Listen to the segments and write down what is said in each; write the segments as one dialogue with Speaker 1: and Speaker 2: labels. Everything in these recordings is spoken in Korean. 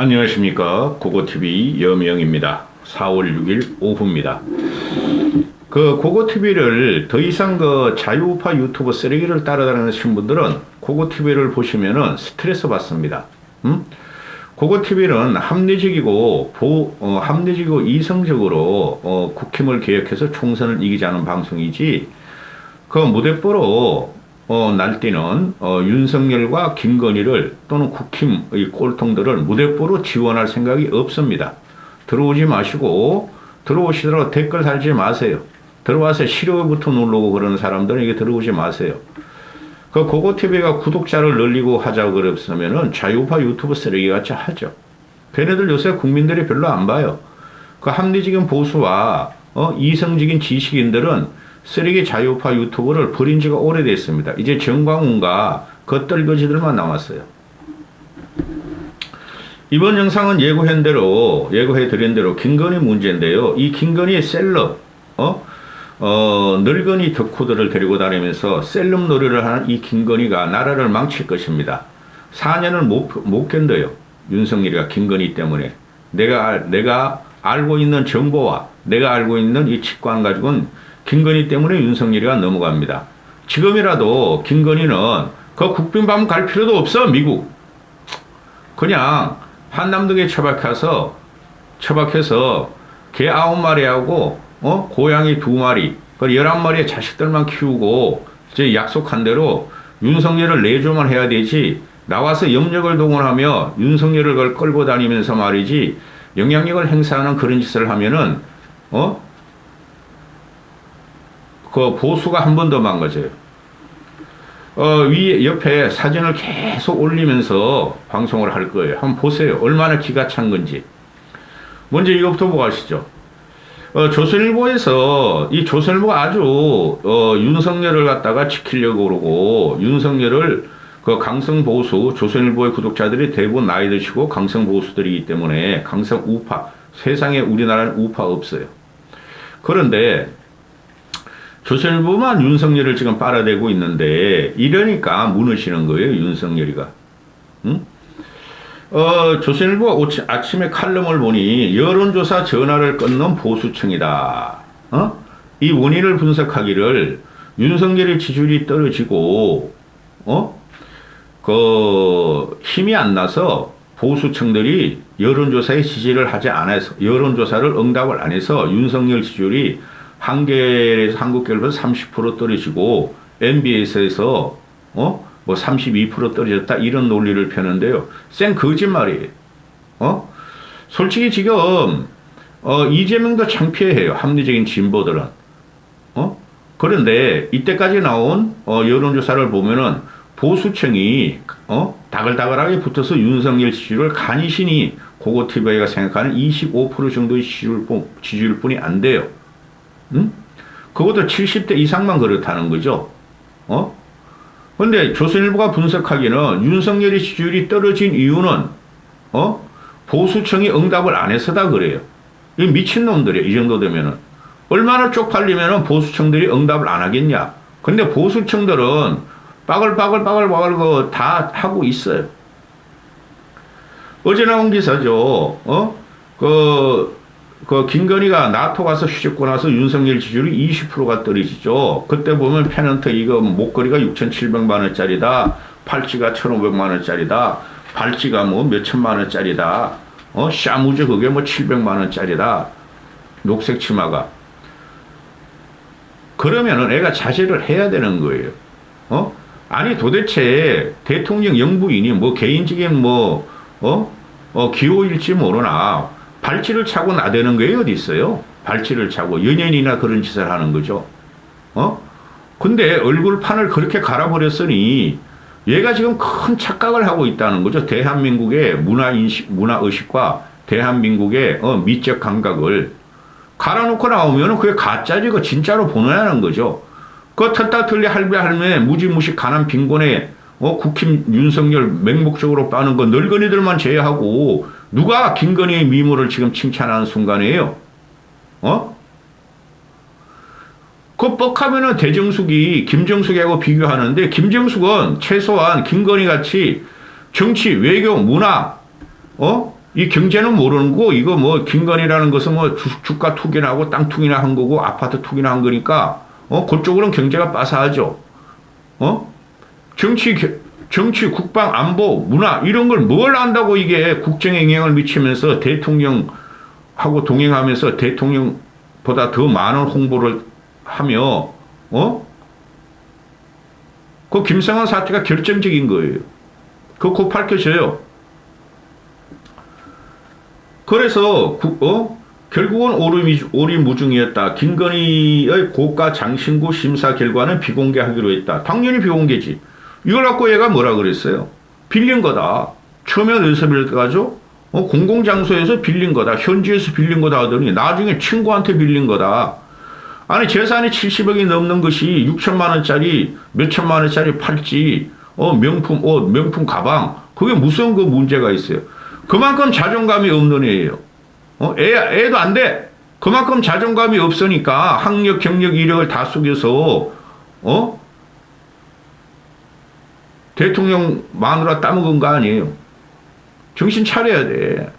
Speaker 1: 안녕하십니까. 고고TV 여명입니다. 4월 6일 오후입니다. 고고TV를 더 이상 자유우파 유튜브 쓰레기를 따라다니시는 분들은 고고TV를 보시면은 스트레스 받습니다. 고고TV는 합리적이고 이성적으로 국힘을 개혁해서 총선을 이기자는 방송이지, 무대뽀로 날뛰는 윤석열과 김건희를 또는 국힘의 꼴통들을 무대뽀로 지원할 생각이 없습니다. 들어오지 마시고, 들어오시더라도 댓글 달지 마세요. 들어와서 싫어요부터 누르고 그러는 사람들은 이게 들어오지 마세요. 고고TV가 구독자를 늘리고 하자고 그랬으면은 자유우파 유튜브 쓰레기같이 하죠. 걔네들 요새 국민들이 별로 안 봐요. 합리적인 보수와 이성적인 지식인들은 쓰레기 자유우파 유튜브를 버린 지가 오래됐습니다. 이제 정광훈과 겉떨거지들만 남았어요. 이번 영상은 예고해드린 대로 김건희 문제인데요. 이 김건희 셀럽, 늙은이 덕후들을 데리고 다니면서 셀럽 놀이를 하는 이 김건희가 나라를 망칠 것입니다. 4년을 못 견뎌요. 윤석열이가 김건희 때문에. 내가 알고 있는 정보와 내가 알고 있는 이 직관 가지고는 김건희 때문에 윤석열이가 넘어갑니다. 지금이라도 김건희는 국빈밤 갈 필요도 없어. 미국. 그냥 한남동에 처박혀서 개 9마리하고 고양이 2마리, 11마리의 자식들만 키우고 이제 약속한 대로 윤석열을 내조만 해야 되지, 나와서 염력을 동원하며 윤석열을 끌고 다니면서 말이지 영향력을 행사하는 그런 짓을 하면은 보수가 한 번 더 망가져요. 옆에 사진을 계속 올리면서 방송을 할 거예요. 한번 보세요. 얼마나 기가 찬 건지. 먼저 이것부터 보고 가시죠. 조선일보가 아주 윤석열을 갖다가 지키려고 그러고, 윤석열을 강성보수, 조선일보의 구독자들이 대부분 나이 드시고 강성보수들이기 때문에 강성 우파, 세상에 우리나라는 우파 없어요. 그런데 조선일보만 윤석열을 지금 빨아대고 있는데, 이러니까 무너지는 거예요, 윤석열이가. 조선일보 아침에 칼럼을 보니 여론조사 전화를 끊는 보수층이다. 이 원인을 분석하기를 윤석열의 지지율이 떨어지고, 힘이 안 나서 보수층들이 여론조사에 지지를 하지 않아서, 여론조사를 응답을 안 해서 윤석열 지지율이 한국갤럽에서 30% 떨어지고, MBS에서 32% 떨어졌다, 이런 논리를 펴는데요. 쌩 거짓말이에요. 솔직히 지금 이재명도 창피해요. 합리적인 진보들은. 그런데 이때까지 나온 여론조사를 보면은 보수층이 다글다글하게 붙어서 윤석열 지지율을 간신히 고고TV가 생각하는 25% 정도의 지지율뿐이 안 돼요. 그것도 70대 이상만 그렇다는 거죠. 근데 조선일보가 분석하기는 윤석열의 지지율이 떨어진 이유는 보수층이 응답을 안 해서다 그래요. 이 미친놈들이에요. 이 정도 되면은. 얼마나 쪽팔리면은 보수층들이 응답을 안 하겠냐. 근데 보수층들은 빠글빠글 다 하고 있어요. 어제 나온 기사죠. 김건희가 나토 가서 휴직고 나서 윤석열 지지율이 20%가 떨어지죠. 그때 보면 페넌트 이거 목걸이가 6,700만 원짜리다. 팔찌가 1,500만 원짜리다. 발찌가 몇천만 원짜리다. 샤무즈 그게 700만 원짜리다. 녹색 치마가. 그러면은 애가 자제를 해야 되는 거예요. 아니 도대체 대통령 영부인이 개인적인 기호일지 모르나 발찌를 차고 나대는 게 어디 있어요? 발찌를 차고 연예인이나 그런 짓을 하는 거죠. 근데 얼굴판을 그렇게 갈아버렸으니 얘가 지금 큰 착각을 하고 있다는 거죠. 대한민국의 문화의식과 대한민국의 미적 감각을 갈아놓고 나오면 그게 가짜지, 그 진짜로 보내라는 거죠. 털딱 털리 할배 무지무식 가난 빈곤에 국힘 윤석열 맹목적으로 빠는 거 늙은이들만 제외하고 누가 김건희의 미모를 지금 칭찬하는 순간이에요? 그 뻑하면은 김정숙이하고 비교하는데, 김정숙은 최소한 김건희 같이 정치, 외교, 문화, 이 경제는 모르는 거, 이거 뭐, 김건희라는 것은 뭐, 주가 투기나 하고 땅 투기나 한 거고, 아파트 투기나 한 거니까, 그쪽으로는 경제가 빠사하죠. 어? 정치, 정치, 국방, 안보, 문화, 이런 걸 뭘 안다고 이게 국정에 영향을 미치면서 대통령하고 동행하면서 대통령보다 더 많은 홍보를 하며, 그 김성한 사태가 결정적인 거예요. 그거 곧 밝혀져요. 그래서, 결국은 오리무중이었다. 김건희의 고가 장신구 심사 결과는 비공개하기로 했다. 당연히 비공개지. 이걸 갖고 얘가 뭐라 그랬어요? 빌린 거다. 처음에 어디서 빌려가죠? 공공장소에서 빌린 거다. 현지에서 빌린 거다 하더니 나중에 친구한테 빌린 거다. 아니 재산이 70억이 넘는 것이 6천만 원짜리 몇천만 원짜리 팔찌, 명품 옷, 명품 가방, 그게 무슨 그 문제가 있어요? 그만큼 자존감이 없는 애예요. 애도 안 돼. 그만큼 자존감이 없으니까 학력, 경력, 이력을 다 속여서 대통령 마누라 따먹은 거 아니에요. 정신 차려야 돼.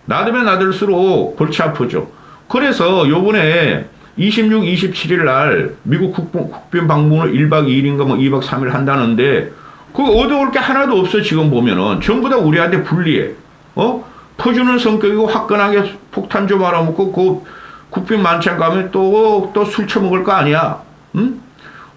Speaker 1: 놔두면 놔둘수록 골치 아프죠. 그래서 요번에 26, 27일 날 미국 국빈 방문을 1박 2일인가 뭐 2박 3일 한다는데 그거 얻어올 게 하나도 없어. 지금 보면은 전부 다 우리한테 불리해. 퍼주는 성격이고 화끈하게 폭탄 좀 알아먹고 그 국빈 만찬 가면 또 술 처먹을 거 아니야. 응?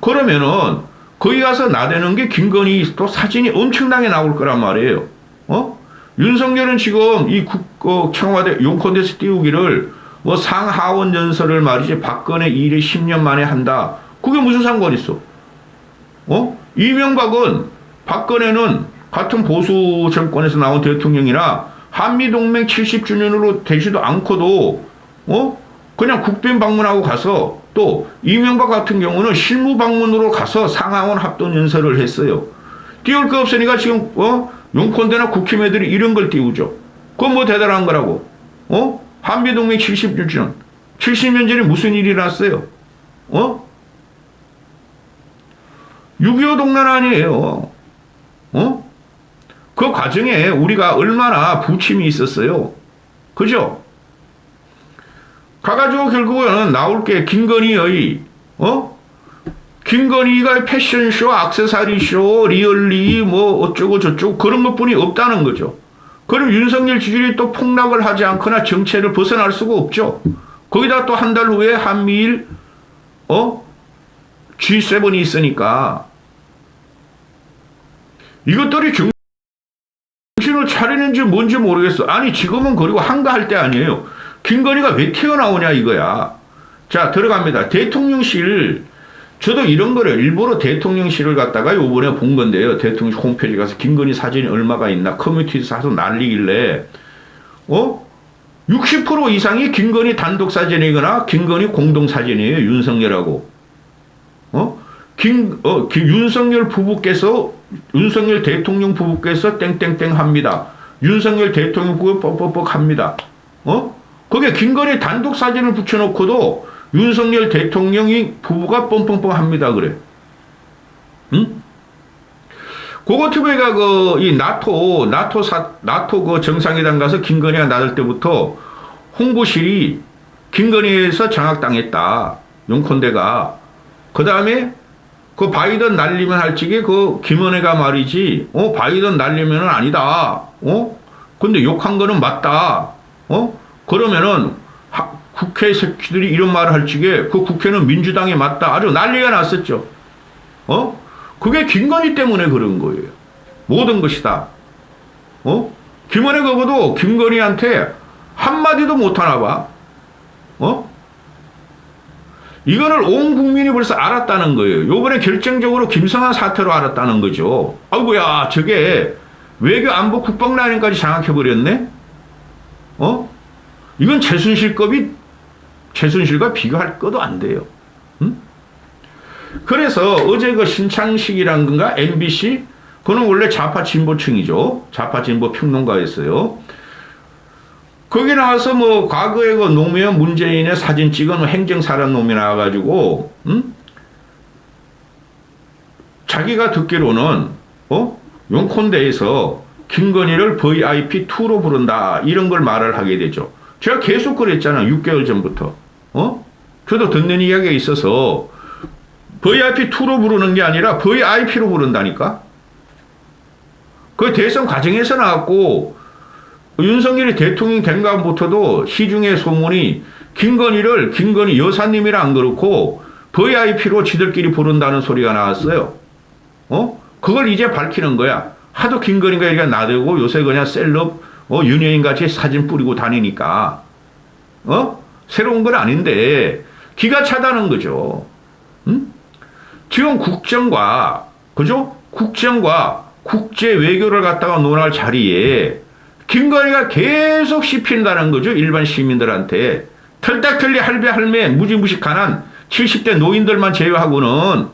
Speaker 1: 그러면은 거기 가서 나대는 게 김건희 또 사진이 엄청나게 나올 거란 말이에요. 윤석열은 지금 이 청와대 용컨대에서 띄우기를 뭐 상하원 연설을 말이지 박근혜 일에 10년 만에 한다. 그게 무슨 상관 있어? 이명박은 박근혜는 같은 보수 정권에서 나온 대통령이나 한미동맹 70주년으로 되지도 않고도 그냥 국빈 방문하고 가서 또 이명박 같은 경우는 실무 방문으로 가서 상하원 합동 연설을 했어요. 띄울 거 없으니까 지금 용컨대나 국힘 애들이 이런 걸 띄우죠. 그건 뭐 대단한 거라고. 한미동맹 70주년. 70년 전에 무슨 일이 났어요? 6.25 동란 아니에요. 그 과정에 우리가 얼마나 부침이 있었어요. 그죠? 가가지고 결국은 나올 게 김건희의, 김건희가 패션쇼, 액세서리쇼, 리얼리, 뭐 어쩌고 저쩌고 그런 것 뿐이 없다는 거죠. 그럼 윤석열 지지율이 또 폭락을 하지 않거나 정체를 벗어날 수가 없죠. 거기다 또 한 달 후에 한미일, G7이 있으니까. 이것들이 정신을 차리는지 뭔지 모르겠어. 아니, 지금은 그리고 한가할 때 아니에요. 김건희가 왜 튀어나오냐 이거야. 자, 들어갑니다. 대통령실, 저도 이런 거를 일부러 대통령실을 갖다가 요번에 본 건데요. 대통령 홈페이지 가서 김건희 사진이 얼마가 있나 커뮤니티에서 하도 난리길래 60% 이상이 김건희 단독 사진이거나 김건희 공동 사진이에요. 윤석열하고. 윤석열 부부께서 윤석열 대통령 부부께서 땡땡땡 합니다. 윤석열 대통령 부부 뻑뻑뻑 합니다. 거기에 김건희 단독 사진을 붙여놓고도 윤석열 대통령이 부부가 뻥뻥뻥 합니다. 그래. 응? 고거트베가 이 나토 그 정상회담 가서 김건희가 나설 때부터 홍보실이 김건희에서 장악당했다. 용컨대가. 그 다음에 그 바이든 날리면 할 적에 그 김은혜가 말이지, 바이든 날리면은 아니다. 근데 욕한 거는 맞다. 그러면은 국회 새끼들이 이런 말을 할 적에 그 국회는 민주당이 맞다. 아주 난리가 났었죠. 그게 김건희 때문에 그런 거예요. 모든 것이다. 김은혜 그거도 김건희한테 한마디도 못하나 봐. 이거를 온 국민이 벌써 알았다는 거예요. 요번에 결정적으로 김성한 사태로 알았다는 거죠. 아이고야, 저게 외교 안보 국방 라인까지 장악해버렸네? 이건 최순실과 비교할 것도 안 돼요. 응? 그래서 어제 그 신창식이란 건가? MBC? 그는 원래 좌파 진보층이죠. 좌파 진보 평론가였어요. 거기 나와서 뭐 과거에 그 노무현 문재인의 사진 찍은 행정사란 놈이 나와가지고 자기가 듣기로는 용콘대에서 김건희를 VIP2로 부른다. 이런 걸 말을 하게 되죠. 제가 계속 그랬잖아요. 6개월 전부터. 저도 듣는 이야기가 있어서 VIP2로 부르는 게 아니라 VIP로 부른다니까. 그 대선 과정에서 나왔고 윤석열이 대통령 된 다음부터도 시중의 소문이 김건희 여사님이라 안 그렇고 VIP로 지들끼리 부른다는 소리가 나왔어요. 그걸 이제 밝히는 거야. 하도 김건희가 이렇게 나대고 요새 그냥 셀럽 연예인 같이 사진 뿌리고 다니니까 새로운 건 아닌데 기가 차다는 거죠. 지금 국정과 그죠? 국정과 국제 외교를 갖다가 논할 자리에 김건희가 계속 씹힌다는 거죠. 일반 시민들한테. 털딱털리 할배 할매 무지무식 가난 70대 노인들만 제외하고는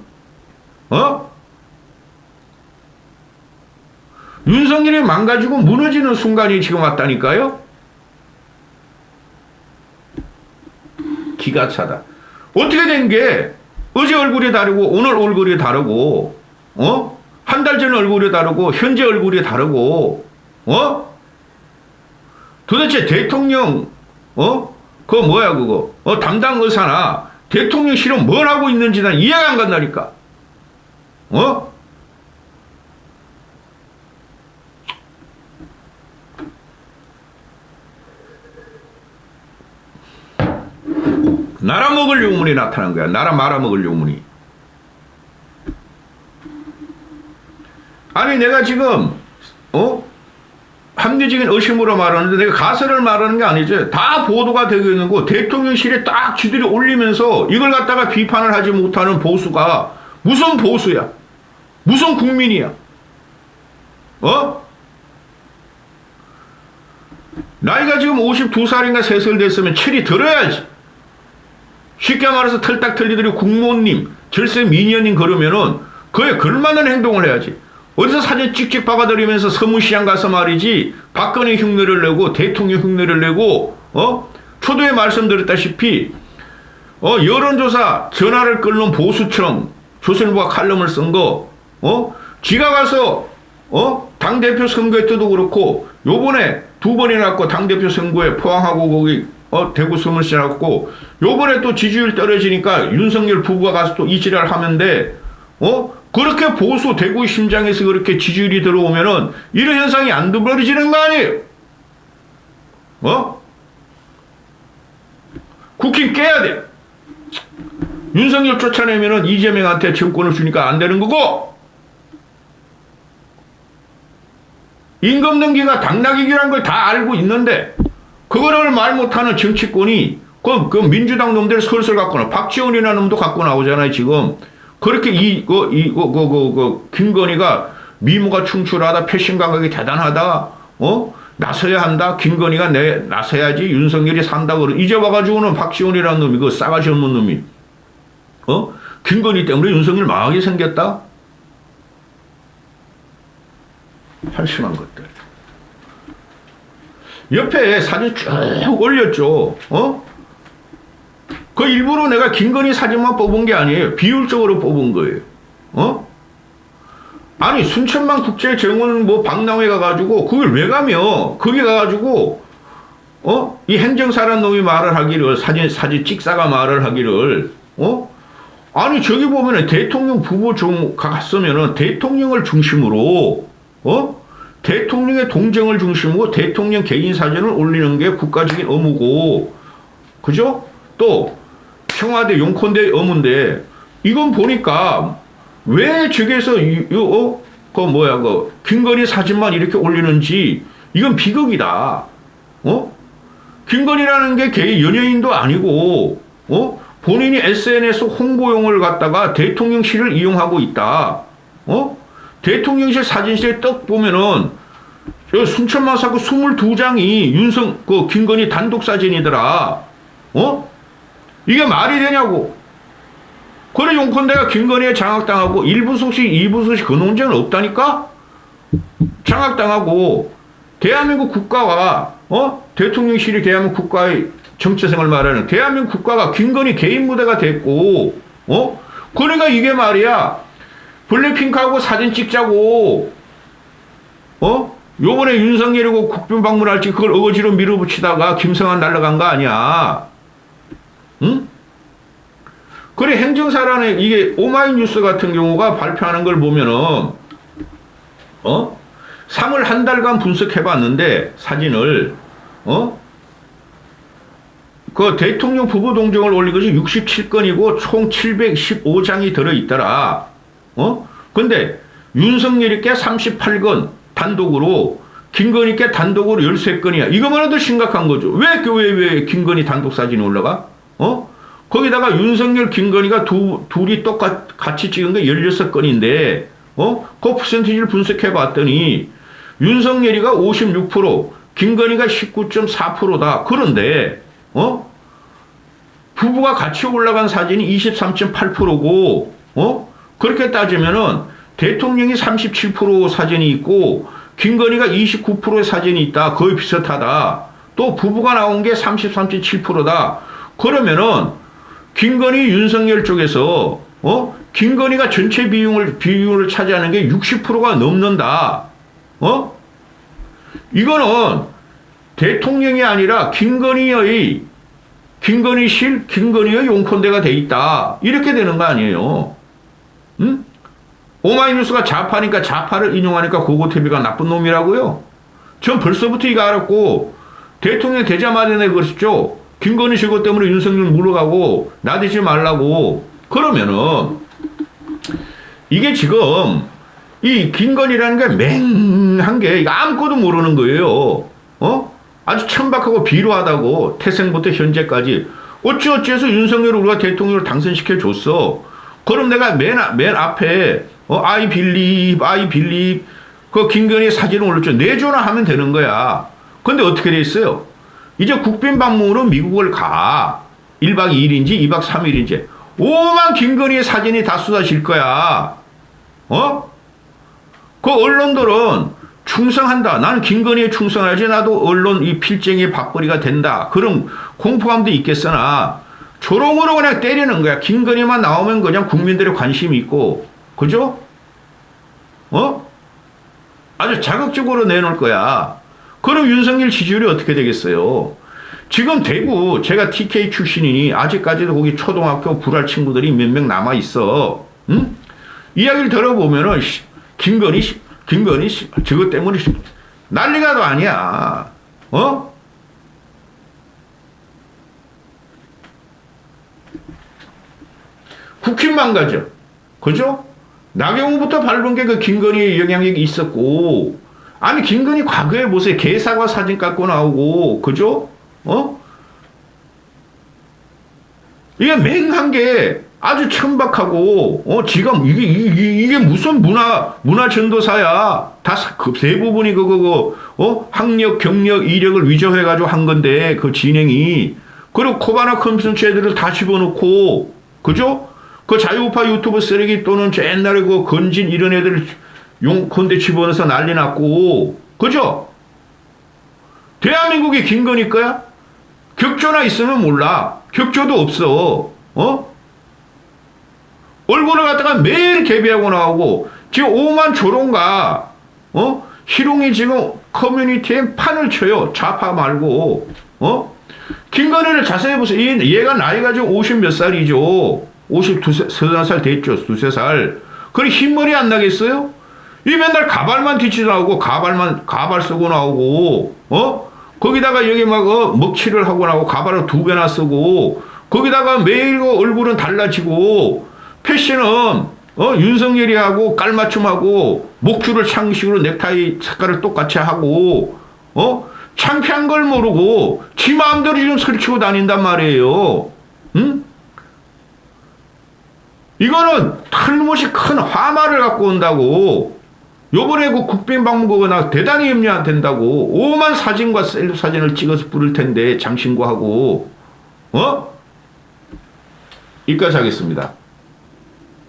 Speaker 1: 윤석열이 망가지고 무너지는 순간이 지금 왔다니까요. 기가 차다. 어떻게 된 게 어제 얼굴이 다르고 오늘 얼굴이 다르고 한 달 전 얼굴이 다르고 현재 얼굴이 다르고 도대체 대통령 그거 뭐야 그거 담당 의사나 대통령실은 뭘 하고 있는지 난 이해가 안 간다니까. 나라 먹을 요문이 나타난 거야. 나라 말아먹을 요문이. 아니 내가 지금 합리적인 의심으로 말하는데 내가 가설을 말하는 게 아니죠. 다 보도가 되고 있는 거 대통령실에 딱 지들이 올리면서 이걸 갖다가 비판을 하지 못하는 보수가 무슨 보수야. 무슨 국민이야. 나이가 지금 52살인가 3살 됐으면 철이 들어야지. 쉽게 말해서 털딱털리들이 국모님, 절세 미녀님 그러면은 그에 걸맞는 행동을 해야지. 어디서 사진 찍찍 박아들이면서 서문시장 가서 말이지 박근혜 흉내를 내고 대통령 흉내를 내고 초도에 말씀드렸다시피 여론조사 전화를 끊는 보수청 조선일보가 칼럼을 쓴 거 지가 가서 당대표 선거에 때도 그렇고 요번에 2번이나 갖고 당대표 선거에 포항하고 거기 대구 서문시장 갖고 요번에 또 지지율 떨어지니까 윤석열 부부가 가서 또 이 지랄 하면데 그렇게 보수 대구의 심장에서 그렇게 지지율이 들어오면은 이런 현상이 안 벌어지는 거 아니에요? 국힘 깨야 돼. 윤석열 쫓아내면은 이재명한테 정권을 주니까 안 되는 거고 임금 등기가 당락이기란 걸 다 알고 있는데 그거를 말 못하는 정치권이 그 민주당 놈들 설설 갖고 나 박지원이라는 놈도 갖고 나오잖아요 지금. 그렇게 김건희가 미모가 충출하다 패션 감각이 대단하다 나서야 한다 김건희가 나서야지 윤석열이 산다 그러 이제 와가지고는 박지원이라는 놈이 그 싸가지 없는 놈이 김건희 때문에 윤석열 망하게 생겼다. 한심한 것들. 옆에 사진 쭉 올렸죠. 그 일부러 내가 김건희 사진만 뽑은 게 아니에요. 비율적으로 뽑은 거예요. 아니 순천만 국제정원 뭐 박람회 가가지고 그걸 왜 가며 거기 가가지고 이 행정사란 놈이 말을 하기를 사진 찍사가 말을 하기를 아니 저기 보면은 대통령 부부 갔으면은 대통령을 중심으로 대통령의 동정을 중심으로 대통령 개인 사진을 올리는 게 국가적인 의무고 그죠? 또 청와대 용컨대 의무인데 이건 보니까 왜 저기에서 김건희 사진만 이렇게 올리는지 이건 비극이다. 김건희라는 게 개인 연예인도 아니고 본인이 SNS 홍보용을 갖다가 대통령실을 이용하고 있다. 대통령실 사진실에 딱 보면은 순천만 사고 22장이 김건희 단독 사진이더라. 이게 말이 되냐고. 그래 용컨대가 김건희에 장악당하고 1부소식 2부소식 그 논쟁은 없다니까. 장악당하고 대한민국 국가와 대통령실이 대한민국 국가의 정체성을 말하는 대한민국 국가가 김건희 개인 무대가 됐고 그러니까 이게 말이야 블랙핑크하고 사진 찍자고 요번에 윤석열이고 국빈 방문할지 그걸 어거지로 밀어붙이다가 김성한 날라간 거 아니야. 응? 그래, 행정사란에 이게 오마이뉴스 같은 경우가 발표하는 걸 보면은, 3월 한 달간 분석해봤는데, 사진을, 그 대통령 부부 동정을 올린 것이 67건이고 총 715장이 들어있더라. 근데 윤석열이께 38건 단독으로, 김건희께 단독으로 13건이야. 이거만 해도 심각한 거죠. 왜 김건희 단독 사진이 올라가? 거기다가 윤석열, 김건희가 둘이 같이 찍은 게 16건인데, 그 퍼센티지를 분석해 봤더니, 윤석열이가 56%, 김건희가 19.4%다. 그런데, 부부가 같이 올라간 사진이 23.8%고, 그렇게 따지면은, 대통령이 37% 사진이 있고, 김건희가 29%의 사진이 있다. 거의 비슷하다. 또 부부가 나온 게 33.7%다. 그러면은, 김건희, 윤석열 쪽에서, 김건희가 전체 비율을 차지하는 게 60%가 넘는다. 이거는 대통령이 아니라 김건희의 용컨대가 돼 있다. 이렇게 되는 거 아니에요. 응? 오마이뉴스가 좌파니까 좌파를 인용하니까 고고태비가 나쁜 놈이라고요? 전 벌써부터 이거 알았고, 대통령 되자마자 내가 그랬죠. 김건희 저것 때문에 윤석열 물러가고 나대지 말라고. 그러면은 이게 지금 이 김건희라는 게 맹한 게 이거 아무것도 모르는 거예요. 아주 천박하고 비루하다고. 태생부터 현재까지 어찌어찌해서 윤석열을 우리가 대통령으로 당선시켜 줬어. 그럼 내가 맨 앞에 I believe 그 김건희 사진을 올렸죠. 내조나 하면 되는 거야. 근데 어떻게 돼 있어요? 이제 국빈 방문으로 미국을 가. 1박 2일인지 2박 3일인지. 오만 김건희의 사진이 다 쏟아질 거야. 그 언론들은 충성한다. 나는 김건희에 충성하지. 나도 언론 이 필쟁이 밥벌이가 된다. 그런 공포감도 있겠으나 조롱으로 그냥 때리는 거야. 김건희만 나오면 그냥 국민들의 관심이 있고. 그죠? 아주 자극적으로 내놓을 거야. 그럼 윤석열 지지율이 어떻게 되겠어요? 지금 대구, 제가 TK 출신이니 아직까지도 거기 초등학교 불알 친구들이 몇 명 남아 있어. 응? 이야기를 들어보면은 김건희 저것 때문에 난리가도 아니야. 국힘만 가죠. 그죠? 나경원부터 밟은 게 그 김건희의 영향력이 있었고, 아니 김건희 과거에 보세요. 개사과 사진 갖고 나오고, 그죠? 이게 맹한 게 아주 천박하고, 지금 이게 무슨 문화 전도사야. 다 그 대부분이 학력, 경력, 이력을 위조해가지고 한 건데, 그 진행이. 그리고 코바나 컴퓨터 애들을 다 집어넣고, 그죠? 그 자유우파 유튜브 쓰레기 또는 옛날에 그 건진 이런 애들 용컨대 집어넣어서 난리 났고, 그죠? 대한민국이 김건희 거야? 격조나 있으면 몰라. 격조도 없어. 얼굴을 갖다가 매일 개비하고 나오고, 지금 오만 조롱가, 희롱이 지금 커뮤니티에 판을 쳐요. 좌파 말고, 김건희를 자세히 보세요. 얘가 나이가 지금 50 몇 살이죠. 53살 됐죠. 두세 살. 그래, 흰머리 안 나겠어요? 이 맨날 가발만 뒤치 나오고, 가발 쓰고 나오고, 거기다가 여기 먹칠을 하고 나오고, 가발을 2배나 쓰고, 거기다가 매일 얼굴은 달라지고, 패션은, 윤석열이하고 깔맞춤하고, 목줄을 창식으로 넥타이 색깔을 똑같이 하고, 창피한 걸 모르고, 지 마음대로 지금 설치고 다닌단 말이에요. 응? 이거는 틀림없이 큰 화마를 갖고 온다고. 요번에 그 국빈 방문국은 대단히 염려 된다고. 오만 사진과 셀프 사진을 찍어서 뿌릴 텐데, 장신구하고. 여기까지 하겠습니다.